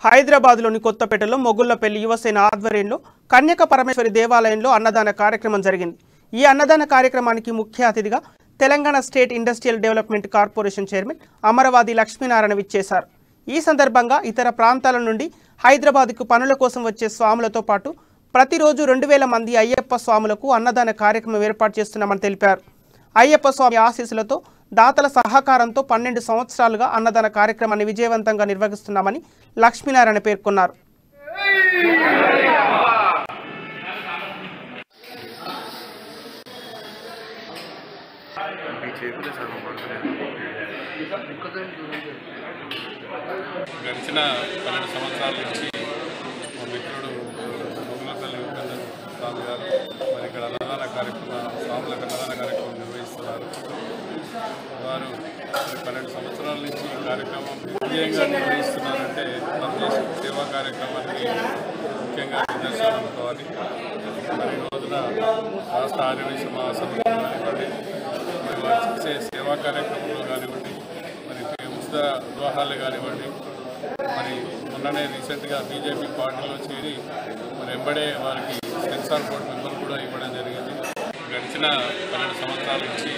హైదరాబాద్లోని కొత్తపేటలో మొగుళ్లపల్లి యువసేన ఆధ్వర్యంలో కన్యక పరమేశ్వరి దేవాలయంలో అన్నదాన కార్యక్రమం జరిగింది. ఈ అన్నదాన కార్యక్రమానికి ముఖ్య అతిథిగా Telangana state industrial development corporation chairman Amaravadi Lakshminarayana విచ్చేశారు. ఈ సందర్భంగా ఇతర ప్రాంతాల నుండి హైదరాబాద్కు పనుల కోసం వచ్చే స్వాములతో పాటు ప్రతిరోజు 2000 మంది అయ్యప్ప స్వాములకు అన్నదాన కార్యక్రమం ఏర్పాటు చేస్తున్నామని తెలిపారు. అయ్యప్ప స్వామి ఆశీస్సులతో దాతల సహకారంతో 12 సంవత్సరాలుగా అన్నదాన కార్యక్రమాన్ని విజయవంతంగా నిర్వహిస్తున్నామని లక్ష్మీనారాయణ పేర్కొన్నారు. గడిచిన 12 సంవత్సరాల నుంచి మా మిత్రుడు మొగుళ్లపల్లి స్వామి గారు మరి ఇక్కడ అన్నదాన కార్యక్రమం స్వాములకు అన్నదాన కార్యక్రమం నిర్వహిస్తున్నారు. వారు 12 సంవత్సరాల నుంచి ఈ కార్యక్రమం విజయంగా నిర్వహిస్తున్నారంటే మన దేశ సేవా కార్యక్రమానికి ముఖ్యంగా నిదర్శనం అనుకోవాలి. మరి ఈ రోజున రాష్ట్ర ఆర్యవైశ్య మహాసభలో కానివ్వండి, మరి వారు చేసే సేవా కార్యక్రమంలో కానివ్వండి, మరి ఉచిత వివాహాలు కానివ్వండి, మరి మొన్ననే రీసెంట్గా బీజేపీ పార్టీలో చేరి మరి వెంబడే వారికి సెన్సార్ బోర్డు మెంబర్ కూడా ఇవ్వడం జరిగింది. గడిచిన 12 సంవత్సరాల నుంచి